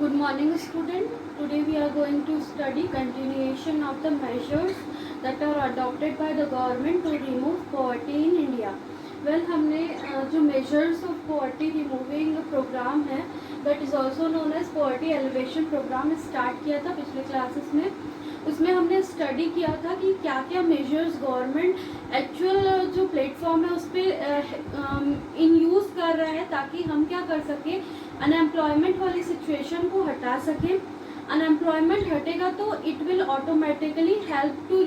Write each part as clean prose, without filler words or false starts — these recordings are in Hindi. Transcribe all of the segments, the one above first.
Good morning, student. Today we are going to study continuation of the measures that are adopted by the government to remove poverty in India. Well, हमने जो measures of poverty removing program है, that is also known as poverty elevation program start किया था पिछले classes में. उसमें हमने स्टडी किया था कि क्या क्या मेजर्स गवर्नमेंट एक्चुअल जो प्लेटफॉर्म है उस पर इन यूज़ कर रहा है ताकि हम क्या कर सकें, अनएम्प्लॉयमेंट वाली सिचुएशन को हटा सकें. अनएम्प्लॉयमेंट हटेगा तो it will automatically help to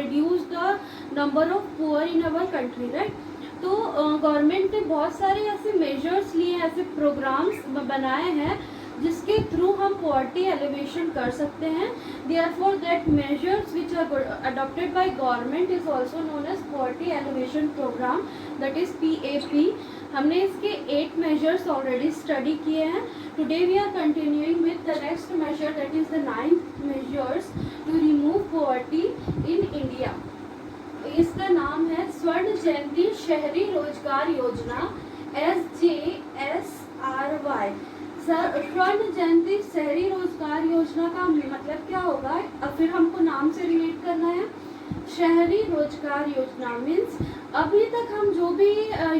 reduce the number of poor in our country, right. तो गवर्नमेंट ने बहुत सारे ऐसे मेजर्स लिए, ऐसे प्रोग्राम्स बनाए हैं जिसके थ्रू हम पॉवर्टी एलिवेशन कर सकते हैं. Therefore that measures which are adopted by government is also known as poverty elevation programme, that is PAP. हमने इसके 8 मेजर्स ऑलरेडी स्टडी किए हैं. Today we are continuing with the next measure, that is the 9th measures to remove poverty in India. इसका नाम है स्वर्ण जयंती शहरी रोजगार योजना, SJSRY. स्वर्ण जयंती शहरी रोजगार योजना का मतलब क्या होगा, अब फिर हमको नाम से रिलेट करना है. शहरी रोजगार योजना मीन्स अभी तक हम जो भी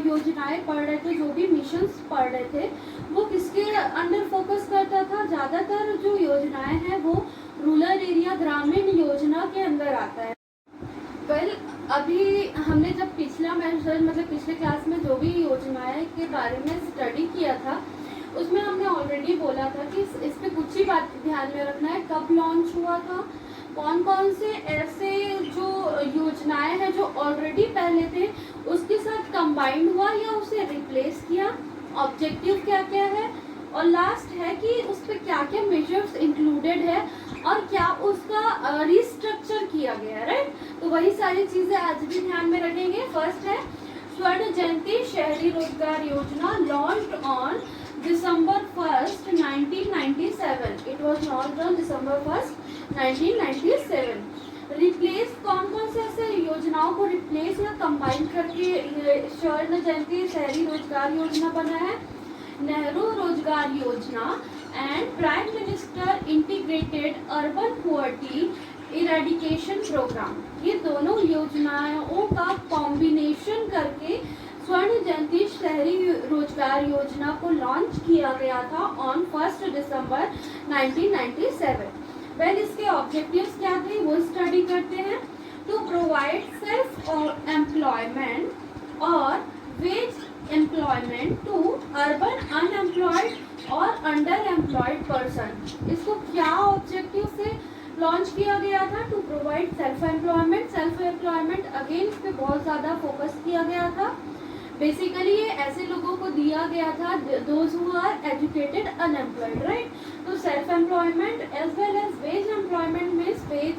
योजनाएं पढ़ रहे थे, जो भी मिशंस पढ़ रहे थे, वो किसके अंडर फोकस करता था. ज़्यादातर जो योजनाएं हैं वो रूरल एरिया ग्रामीण योजना के अंदर आता है. वेल, अभी हमने जब पिछला मेजर मतलब पिछले क्लास में जो भी योजनाएं के बारे में स्टडी किया था उसमें हमने ऑलरेडी बोला था कि इस पे कुछ ही बात ध्यान में रखना है. कब लॉन्च हुआ था, कौन कौन से ऐसे जो योजनाएं हैं जो ऑलरेडी पहले थे उसके साथ कंबाइंड हुआ या उसे रिप्लेस किया, ऑब्जेक्टिव क्या क्या है, और लास्ट है कि उस पर क्या क्या मेजर्स इंक्लूडेड है और क्या उसका रिस्ट्रक्चर किया गया, राइट. तो वही सारी चीज़ें आज भी ध्यान में रखेंगे. फर्स्ट है स्वर्ण जयंती शहरी रोजगार योजना, launched on December 1st, 1997. It was launched on December 1st, 1997. Replace कौन कौन से ऐसे योजनाओं को रिप्लेस या कंबाइन करके स्वर्ण जयंती शहरी रोजगार योजना बना है. Nehru Rozgar Yojana and prime minister integrated urban poverty eradication programme, ये दोनों योजनाओं का कॉम्बिनेशन करके स्वर्ण जयंती शहरी रोजगार योजना को लॉन्च किया गया था ऑन 1 दिसंबर 1997. वेल, इसके ऑब्जेक्टिव्स क्या थे वो स्टडी करते हैं. टू प्रोवाइड सेल्फ एम्प्लॉयमेंट और wage employment to urban unemployed और अंडर एम्प्लॉयड पर्सन. इसको क्या ऑब्जेक्टिव से लॉन्च किया गया था? To provide self employment. Self employment again इस पे बहुत ज़्यादा फोकस किया गया था. बेसिकली ये ऐसे लोगों को दिया गया था those who are educated unemployed, right. तो self employment as well as wage employment means wage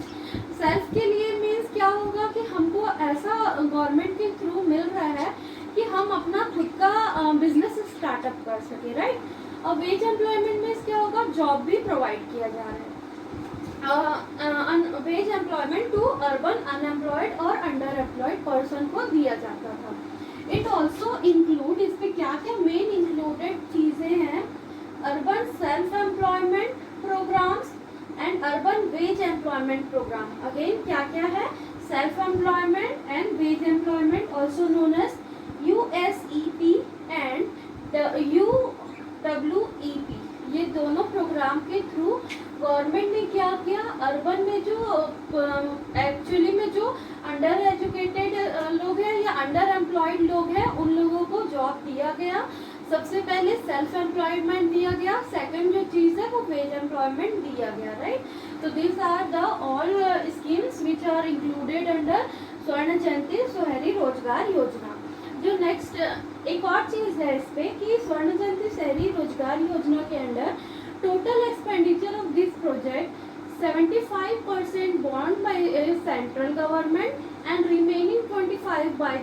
self के लिए मीन्स क्या होगा कि हमको ऐसा गवर्नमेंट के थ्रू मिल रहा है कि हम अपना खुद का बिजनेस स्टार्टअप कर सके, राइट. और वेज एम्प्लॉयमेंट मीन्स क्या होगा, जॉब भी प्रोवाइड किया जा रहा है. Wage employment to urban unemployed और अंडर एम्प्लॉयड पर्सन को दिया जाता था. इट ऑल्सो इंक्लूड, इस पे क्या क्या मेन इंक्लूडेड चीज़ें हैं, urban self employment programmes and urban wage employment programme. Again क्या क्या है, self employment and wage employment also known as USEP and UWEP. ये दोनों प्रोग्राम के थ्रू गवर्नमेंट ने क्या किया, अर्बन में जो एक्चुअली में जो अंडर एजुकेटेड लोग हैं या अंडर एम्प्लॉयड लोग हैं उन लोगों को जॉब दिया गया. सबसे पहले सेल्फ एम्प्लॉयमेंट दिया गया, सेकंड जो चीज़ है वो वेज एम्प्लॉयमेंट दिया गया, राइट. तो this are the all schemes which are included under Swarna Jayanti शहरी रोजगार योजना. जो नेक्स्ट एक और चीज़ है इस पे कि स्वर्ण जयंती शहरी रोजगार योजना के under total expenditure of this project 75% borne by central government and remaining 25 by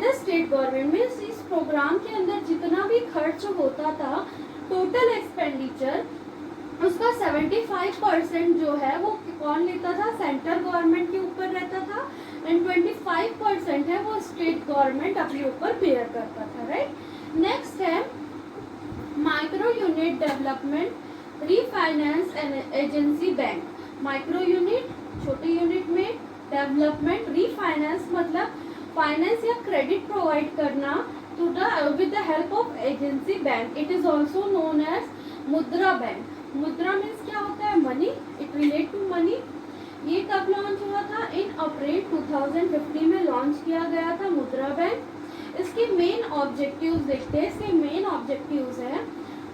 the state government. Means इस प्रोग्राम के अंदर जितना भी खर्च होता था टोटल एक्सपेंडिचर उसका 75% जो है वो कौन लेता था, सेंट्रल गवर्नमेंट के ऊपर रहता था एंड 25% है वो स्टेट गवर्नमेंट अपने ऊपर बेयर करता था, राइट. नेक्स्ट है micro unit development refinance agency bank, micro unit छोटे यूनिट में, डेवलपमेंट, रीफाइनेंस मतलब फाइनेंस या क्रेडिट प्रोवाइड करना to the with the help of agency bank. It is also known as Mudra bank. Mudra means क्या होता है? Money. It relate to money. ये कब लॉन्च हुआ था? इन अप्रैल 2015 में लॉन्च किया गया था मुद्रा बैंक. इसके मेन ऑब्जेक्टिव्स देखते हैं. इसके मेन ऑब्जेक्टिव्स हैं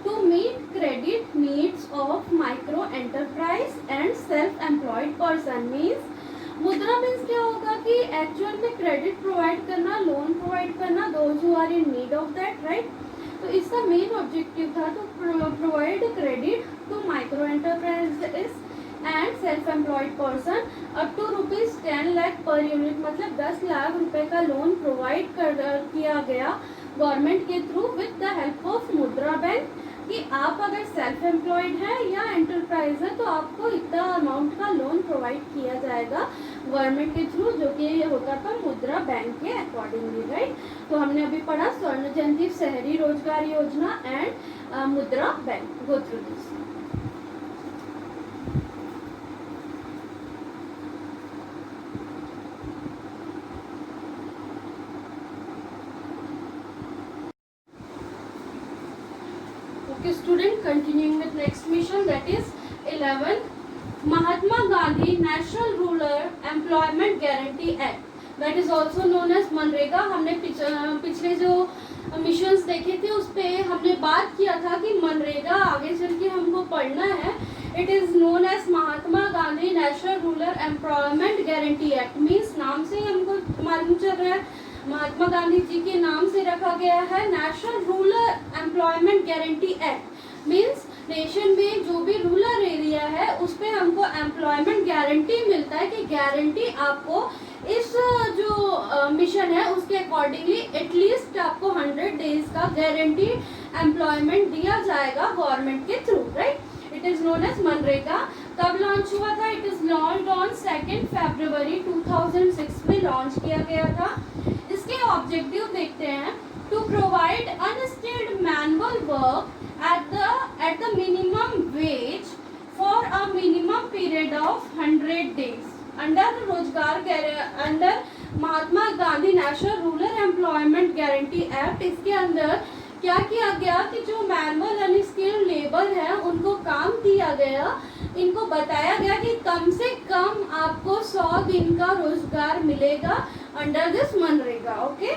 to meet credit needs of micro enterprise and self employed person. Means Mudra means क्या होगा कि एक्चुअल में क्रेडिट प्रोवाइड करना, लोन प्रोवाइड करना, those who are in need of that, right. तो इसका मेन ऑब्जेक्टिव था to provide credit to micro enterprises and self employed person up to ₹10 lakh per unit. मतलब 10 लाख रुपए का लोन प्रोवाइड किया गया गवर्नमेंट के through with the help of मुद्रा बैंक. कि आप अगर सेल्फ एम्प्लॉयड है या एंटरप्राइज है तो आपको इतना अमाउंट का लोन प्रोवाइड किया जाएगा गवर्नमेंट के थ्रू, जो कि ये होता था मुद्रा बैंक के अकॉर्डिंगली, राइट. तो हमने अभी पढ़ा स्वर्ण जयंती शहरी रोजगार योजना एंड मुद्रा bank. Go through this. Okay, student, continuing with next mission, that is 11th, Mahatma Gandhi National Rural Employment Guarantee Act, that is also known as MNREGA. हमने पिछले जो मिशंस देखे थे उस पे हमने बात किया था कि मनरेगा आगे चल के हमको पढ़ना है. It is known as Mahatma Gandhi national rural employment guarantee act. Means नाम से ही हमको मालूम चल रहा है महात्मा गांधी जी के नाम से रखा गया है national rural employment guarantee act. Means nation में जो भी रूरल एरिया है उस पे हमको एम्प्लॉयमेंट गारंटी मिलता है कि गारंटी आपको इस जो मिशन है उसके अकॉर्डिंगली एटलीस्ट आपको 100 डेज का गारंटी एम्प्लॉयमेंट दिया जाएगा गवर्नमेंट के through, right. It is known as MNREGA. कब लॉन्च हुआ था? इट इज लॉन्च ऑन 2 फरवरी 2006 में लॉन्च किया गया था. इसके ऑब्जेक्टिव देखते हैं. To provide unskilled manual work at the minimum wage for a minimum period of 100 days under Mahatma Gandhi national rural employment guarantee act. इसके अंदर क्या किया गया कि जो मैनुअल अनस्किल्ड लेबर है उनको काम दिया गया. इनको बताया गया कि कम से कम आपको 100 दिन का रोजगार मिलेगा अंडर दिस मनरेगा. ओके,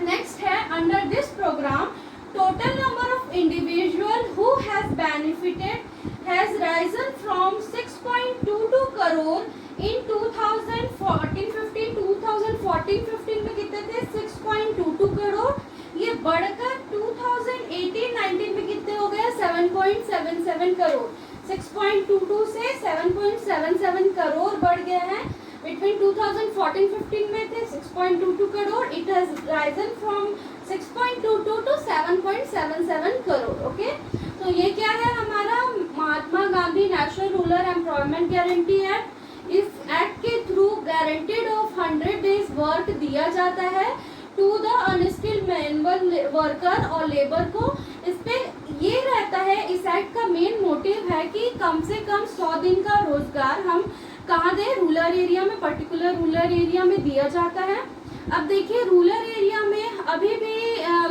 नेक्स्ट है under this program total number of individual who has benefited has risen from 6.22 crore in 2014-15. 2014-15 में कितने थे? 6.22 करोड़. ये बढ़कर 2018-19 में कितने हो गए? 7.77 करोड़. 6.22 से 7.77 करोड़ बढ़ गया है. बिटवीन 2014-15 में थे 6.22 crore. It has risen from 6.22 to 7.77 crore. Okay, तो ये क्या है हमारा Mahatma Gandhi national rural employment guarantee act. इस एक्ट के through guaranteed of 100 days work दिया जाता है to the unskilled manual worker और लेबर को. इस पे ये रहता है, इस एक्ट का मेन मोटिव है कि कम से कम 100 दिन का रोजगार हम कहाँ दे? रूरल एरिया में, पर्टिकुलर रूरल एरिया में दिया जाता है. अब देखिए रूरल एरिया में अभी भी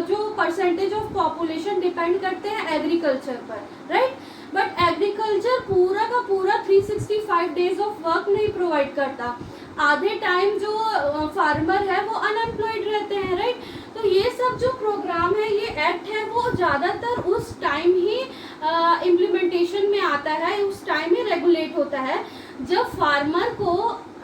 जो परसेंटेज ऑफ पॉपुलेशन डिपेंड करते हैं एग्रीकल्चर पर, राइट. बट एग्रीकल्चर पूरा का पूरा 365 डेज ऑफ वर्क नहीं प्रोवाइड करता. आधे टाइम जो फार्मर है वो अनएम्प्लॉयड रहते हैं, राइट. तो ये सब जो प्रोग्राम है, ये एक्ट है, वो ज़्यादातर उस टाइम ही इम्प्लीमेंटेशन में आता है, उस टाइम ही रेगुलेट होता है जब फार्मर को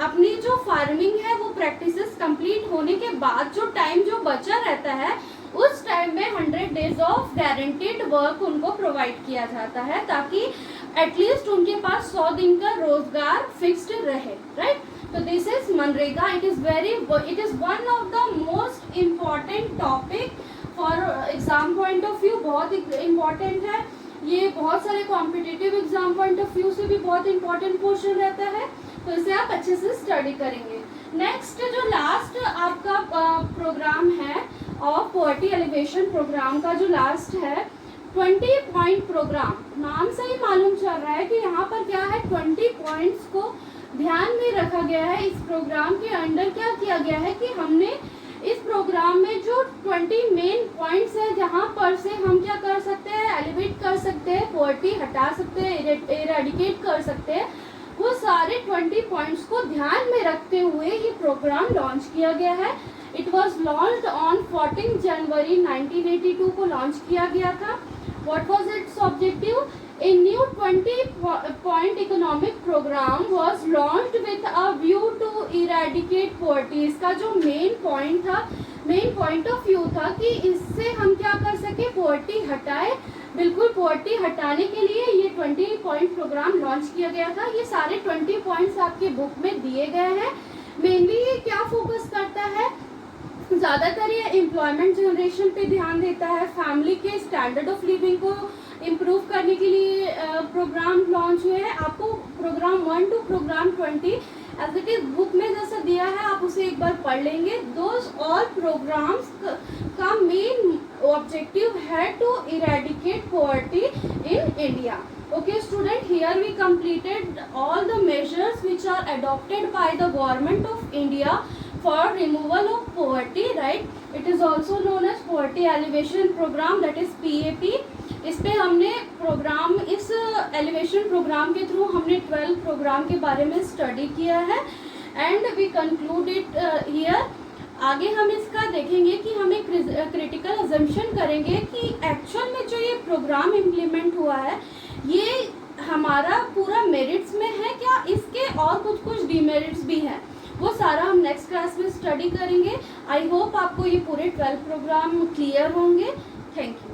अपनी जो फार्मिंग है वो प्रैक्टिसेस कंप्लीट होने के बाद जो टाइम जो बचा रहता है उस टाइम में 100 डेज ऑफ गारंटीड वर्क उनको प्रोवाइड किया जाता है ताकि एटलीस्ट उनके पास 100 दिन का रोजगार फिक्स्ड रहे, राइट. तो this is MNREGA. It is one of the most important topic for exam point of view. बहुत इम्पॉर्टेंट है ये, बहुत सारे competitive exam point of view से भी बहुत इंपॉर्टेंट पोर्शन रहता है. तो इसे आप अच्छे से स्टडी करेंगे. नेक्स्ट जो लास्ट आपका प्रोग्राम है ऑफ पॉवर्टी एलिवेशन प्रोग्राम का जो लास्ट है 20 पॉइंट प्रोग्राम, नाम से ही मालूम चल रहा है कि यहाँ पर क्या है, 20 पॉइंट्स को ध्यान में रखा गया है। इस प्रोग्राम के अंडर क्या किया गया है कि हमने इस प्रोग्राम में जो 20 मेन पॉइंट्स है, जहाँ पर से हम क्या कर सकते हैं, एलिवेट कर सकते हैं, पॉवर्टी हटा सकते हैं, इरेडिकेट कर सकते हैं, वो सारे 20 पॉइंट्स को ध्यान में रखते हुए ये प्रोग्राम लॉन्च किया गया है। इट वॉज लॉन्च्ड ऑन 14 जनवरी 1982 को लॉन्च किया गया था। What was it's objective? A new 20-point economic program was launched with a view to eradicate poverty। इसका जो मेन पॉइंट था, मेन पॉइंट ऑफ व्यू था कि इससे हम क्या कर सके, पॉवर्टी हटाए। बिल्कुल पॉवर्टी हटाने के लिए ये 20 पॉइंट प्रोग्राम लॉन्च किया गया था। ये सारे 20 पॉइंट्स आपके बुक में दिए गए हैं। मेनली ये क्या फोकस करता है, ज़्यादातर ये एम्प्लॉयमेंट जनरेशन पे ध्यान देता है, फैमिली के स्टैंडर्ड ऑफ लिविंग को इम्प्रूव करने के लिए प्रोग्राम लॉन्च हुए हैं। आपको programme 1 to programme 20 as it is book में जैसा दिया है, आप उसे एक बार पढ़ लेंगे। दोज ऑल प्रोग्राम्स का मेन ऑब्जेक्टिव है to eradicate poverty in India. Okay student, here we completed all the measures which are adopted by the government of India for removal of poverty, right? It is also known as poverty alleviation program, that is PAP। इस पे हमने प्रोग्राम, इस एलिवेशन प्रोग्राम के थ्रू हमने 12 प्रोग्राम के बारे में स्टडी किया है and we conclude it here. आगे हम इसका देखेंगे कि हम एक क्रिटिकल अजम्पशन करेंगे कि एक्चुअल में जो ये प्रोग्राम इम्प्लीमेंट हुआ है ये हमारा पूरा मेरिट्स में है क्या, इसके और कुछ डीमेरिट्स भी हैं, वो सारा हम नेक्स्ट क्लास में स्टडी करेंगे। आई होप आपको ये पूरे 12 प्रोग्राम क्लियर होंगे। Thank you.